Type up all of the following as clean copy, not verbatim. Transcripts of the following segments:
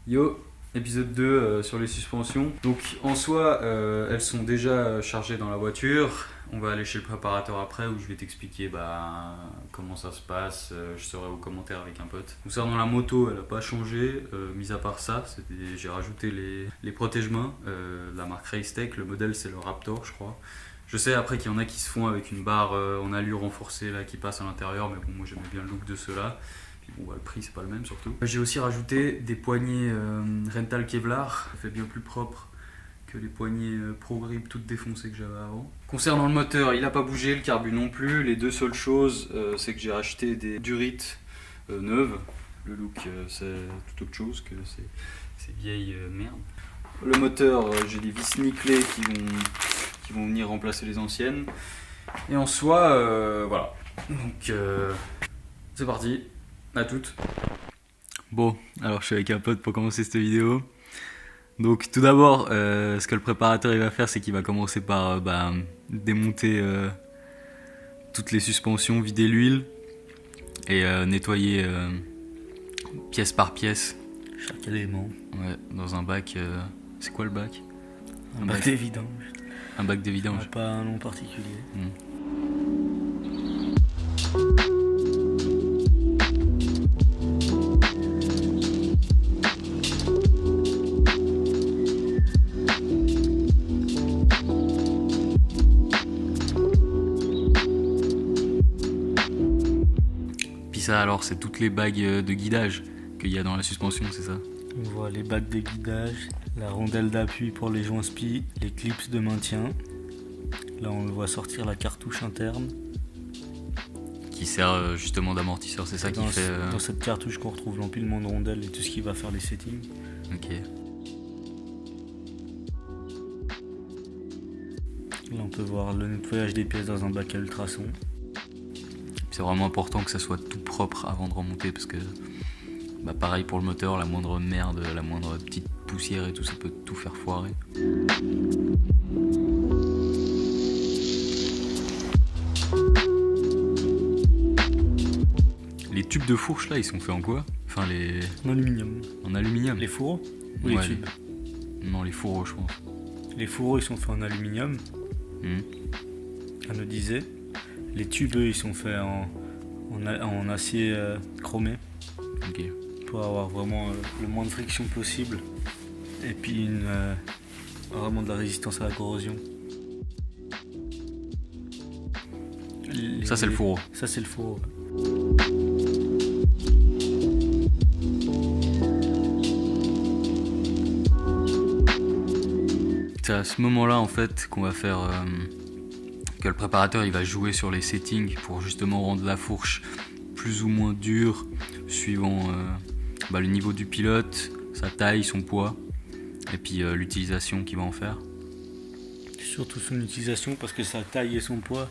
Yo, épisode 2 sur les suspensions. Donc en soi, elles sont déjà chargées dans la voiture. On va aller chez le préparateur après où je vais t'expliquer comment ça se passe. Je serai aux commentaires avec un pote. Concernant la moto, elle n'a pas changé. Mis à part ça, j'ai rajouté les protège-mains. La marque Racetech, le modèle c'est le Raptor je crois. Je sais après qu'il y en a qui se font avec une barre en alu renforcée là, qui passe à l'intérieur. Mais bon, moi j'aimais bien le look de ceux-là. Bon, le prix c'est pas le même surtout. J'ai aussi rajouté des poignées Rental Kevlar, ça fait bien plus propre que les poignées Pro Grip toutes défoncées que j'avais avant. Concernant le moteur, il a pas bougé, le carbu non plus. Les deux seules choses, c'est que j'ai acheté des Durit neuves. Le look c'est tout autre chose que ces vieilles merdes. Le moteur, j'ai des vis nickelées qui vont venir remplacer les anciennes. Et en soi, voilà. Donc c'est parti. À toutes. Bon, alors je suis avec un pote pour commencer cette vidéo. Donc tout d'abord, ce que le préparateur il va faire, c'est qu'il va commencer par démonter toutes les suspensions, vider l'huile et nettoyer pièce par pièce. Chaque élément. Ouais, dans un bac. C'est quoi le bac? Un bac de vidange. Un bac de vidange. Pas un nom particulier. Ça alors c'est toutes les bagues de guidage qu'il y a dans la suspension, c'est ça? On voit les bagues de guidage, la rondelle d'appui pour les joints spi, les clips de maintien. Là on le voit sortir la cartouche interne. Qui sert justement d'amortisseur, c'est ça qui fait... Dans cette cartouche qu'on retrouve l'empilement de rondelles et tout ce qui va faire les settings. Ok. Là on peut voir le nettoyage des pièces dans un bac à ultrasons. C'est vraiment important que ça soit tout propre avant de remonter parce que pareil pour le moteur, la moindre merde, la moindre petite poussière et tout, ça peut tout faire foirer. Les tubes de fourche là, ils sont faits en quoi? Enfin les... En aluminium. En aluminium? Les fourreaux ou les tubes? Non, les fourreaux je pense. Les fourreaux ils sont faits en aluminium, anodisé. Les tubes, eux, ils sont faits en acier chromé. Ok. Pour avoir vraiment le moins de friction possible. Et puis vraiment de la résistance à la corrosion. Ça c'est le fourreau. Ça c'est le fourreau. C'est à ce moment-là en fait qu'on va faire... que le préparateur il va jouer sur les settings pour justement rendre la fourche plus ou moins dure suivant le niveau du pilote, sa taille, son poids et puis l'utilisation qu'il va en faire. Surtout son utilisation parce que sa taille et son poids,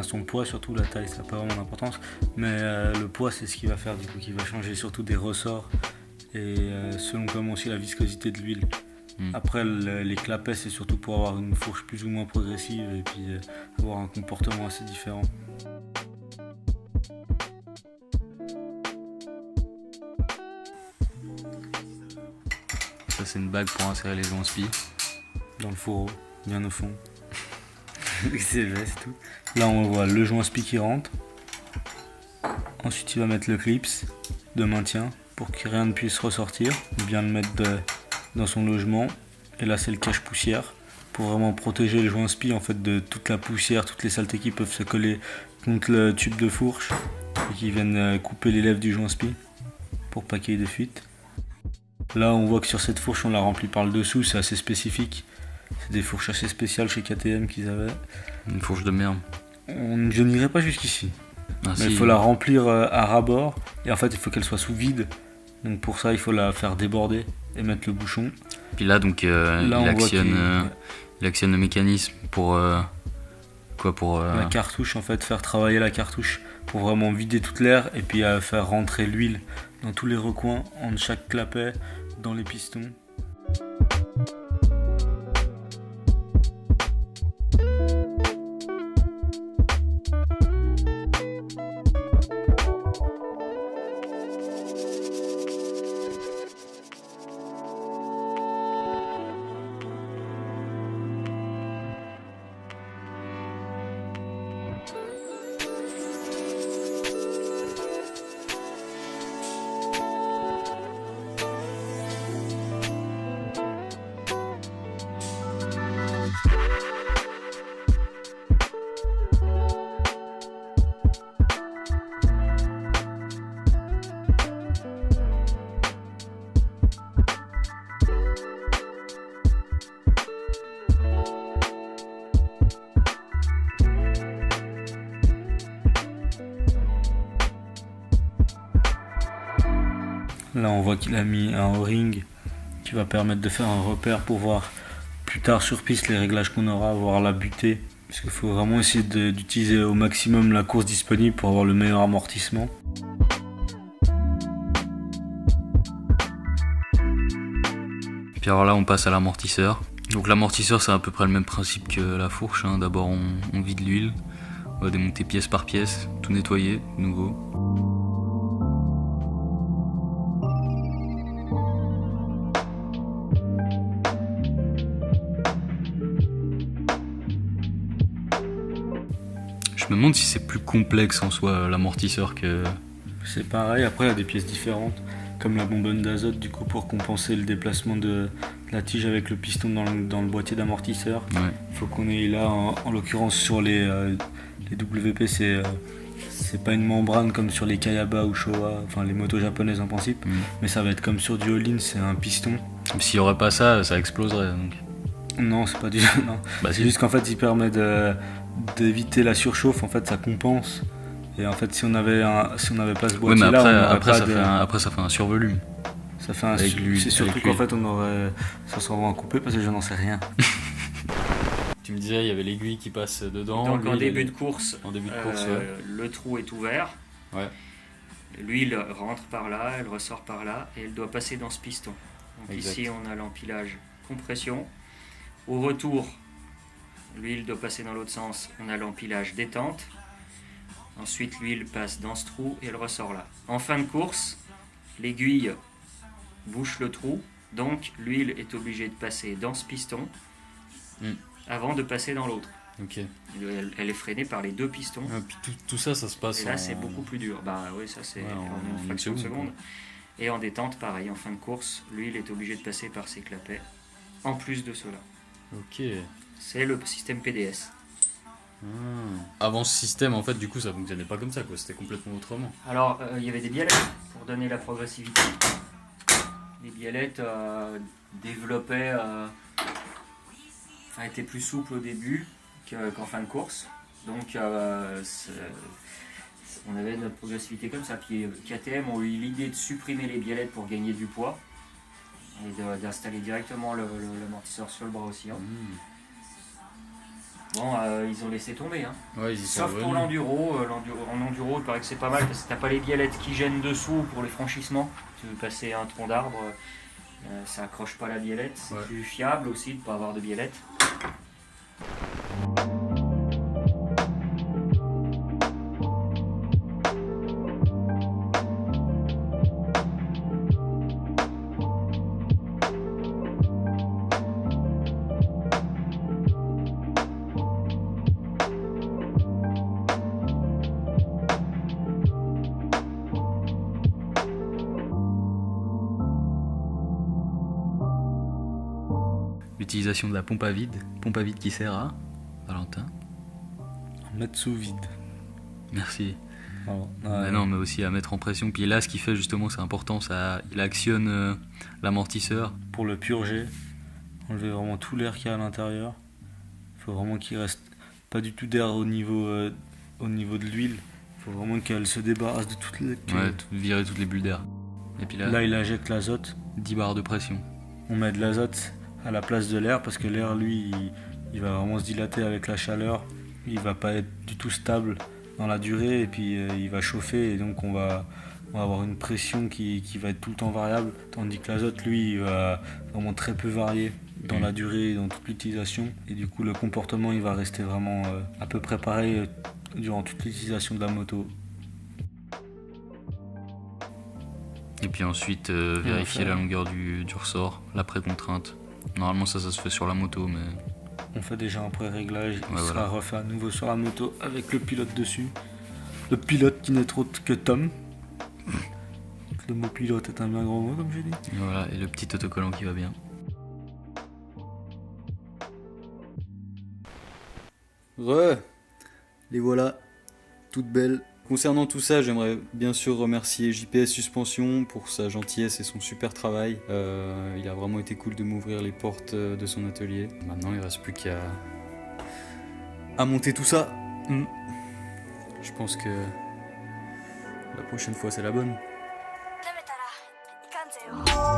son poids surtout, la taille ça n'a pas vraiment d'importance, mais le poids c'est ce qui va faire du coup, qui va changer surtout des ressorts et selon comment aussi la viscosité de l'huile. Après les clapets c'est surtout pour avoir une fourche plus ou moins progressive et puis avoir un comportement assez différent. Ça c'est une bague pour insérer les joints spi. Dans le fourreau, bien au fond. C'est vrai, c'est tout. Là on voit le joint spi qui rentre. Ensuite il va mettre le clips de maintien pour que rien ne puisse ressortir. Bien le mettre dans son logement. Et là c'est le cache-poussière pour vraiment protéger le joint spi en fait de toute la poussière, toutes les saletés qui peuvent se coller contre le tube de fourche et qui viennent couper les lèvres du joint spi pour pas qu'il y ait de fuite. Là on voit que sur cette fourche on l'a remplie par le dessous, c'est assez spécifique. C'est des fourches assez spéciales chez KTM qu'ils avaient. Une fourche de merde. Je n'irai pas jusqu'ici. Ah, mais il faut la remplir à ras-bord et en fait il faut qu'elle soit sous vide. Donc pour ça il faut la faire déborder et mettre le bouchon. Puis là donc il actionne le mécanisme pour la cartouche en fait, faire travailler la cartouche pour vraiment vider toute l'air et puis faire rentrer l'huile dans tous les recoins entre chaque clapet, dans les pistons. Là on voit qu'il a mis un O-ring qui va permettre de faire un repère pour voir plus tard sur piste les réglages qu'on aura, voir la butée. Parce qu'il faut vraiment essayer d'utiliser au maximum la course disponible pour avoir le meilleur amortissement. Puis alors là on passe à l'amortisseur. Donc l'amortisseur c'est à peu près le même principe que la fourche, hein. D'abord on vide l'huile, on va démonter pièce par pièce, tout nettoyer de nouveau. Je me demande si c'est plus complexe en soi l'amortisseur que... C'est pareil, après il y a des pièces différentes, comme la bonbonne d'azote du coup pour compenser le déplacement de la tige avec le piston dans le boîtier d'amortisseur. Ouais. Il faut qu'on ait là, en l'occurrence sur les WP, c'est pas une membrane comme sur les Kayaba ou Showa, enfin les motos japonaises en principe, mais ça va être comme sur du all-in, c'est un piston. S'il n'y aurait pas ça, ça exploserait donc. Non, c'est pas du non. Bah, c'est juste qu'en fait il permet d'éviter la surchauffe, en fait ça compense. Et en fait si on avait pas ce boîtier là, après ça fait un survolume. Ça fait un avec l'huile. C'est surtout qu'en fait ça sera vraiment coupé parce que je n'en sais rien. Tu me disais il y avait l'aiguille qui passe dedans. Donc en début de course, ouais. le trou est ouvert. Ouais. L'huile rentre par là, elle ressort par là et elle doit passer dans ce piston. Donc Exact. ici on a l'empilage compression. Au retour, l'huile doit passer dans l'autre sens, on a l'empilage détente. Ensuite l'huile passe dans ce trou et elle ressort là. En fin de course, l'aiguille bouche le trou, donc l'huile est obligée de passer dans ce piston avant de passer dans l'autre. Ok. Elle est freinée par les deux pistons. Ah, puis tout ça se passe. Et là c'est beaucoup plus dur. Bah oui, ça c'est en une fraction de seconde. seconde. Et en détente, pareil, en fin de course, l'huile est obligée de passer par ses clapets. En plus de cela. Ok. C'est le système PDS. Avant ce système, en fait, du coup, ça fonctionnait pas comme ça, quoi. C'était complètement autrement. Alors, il y avait des biellettes pour donner la progressivité. Les biellettes développaient, étaient plus souples au début qu'en fin de course. Donc, on avait notre progressivité comme ça. Puis KTM ont eu l'idée de supprimer les biellettes pour gagner du poids et d'installer directement l'amortisseur sur le bras oscillant. Bon, ils ont laissé tomber, hein. Ouais, Sauf pour l'enduro. En enduro, il paraît que c'est pas mal parce que t'as pas les biellettes qui gênent dessous pour les franchissements. Tu veux passer un tronc d'arbre, ça accroche pas la biellette. C'est plus fiable aussi de pas avoir de biellette. L'utilisation de la pompe à vide qui sert à Valentin. Mettre sous vide. Merci. Oh, Non, mais aussi à mettre en pression. Puis là, ce qu'il fait justement, c'est important, il actionne l'amortisseur. Pour le purger, enlever vraiment tout l'air qu'il y a à l'intérieur. Il faut vraiment qu'il reste pas du tout d'air au niveau de l'huile. Il faut vraiment qu'elle se débarrasse de toutes les... Virer toutes les bulles d'air. Et puis là, il injecte l'azote. 10 bars de pression. On met de l'azote à la place de l'air parce que l'air, lui, il va vraiment se dilater avec la chaleur. Il va pas être du tout stable dans la durée et puis il va chauffer et donc on va avoir une pression qui va être tout le temps variable, tandis que l'azote, lui, il va vraiment très peu varier dans la durée et dans toute l'utilisation. Et du coup, le comportement, il va rester vraiment à peu près pareil durant toute l'utilisation de la moto. Et puis ensuite, vérifier la longueur du ressort, la pré-contrainte. Normalement, ça se fait sur la moto, mais... On fait déjà un pré-réglage, il sera refait à nouveau sur la moto avec le pilote dessus. Le pilote qui n'est autre que Tom. Le mot pilote est un bien grand mot, comme j'ai dit. Et voilà, et le petit autocollant qui va bien. Les voilà, toutes belles. Concernant tout ça, j'aimerais bien sûr remercier JPS Suspension pour sa gentillesse et son super travail. Il a vraiment été cool de m'ouvrir les portes de son atelier. Maintenant, il ne reste plus qu'à monter tout ça. Je pense que la prochaine fois, c'est la bonne. Bye.